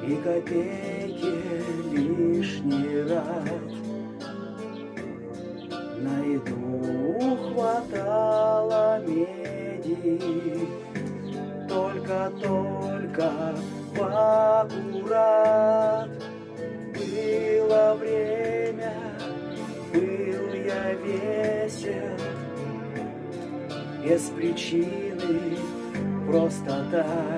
и копейки лишний раз. На еду хватало меди, только поаккурат. Было время, был я весел, без причины, просто так.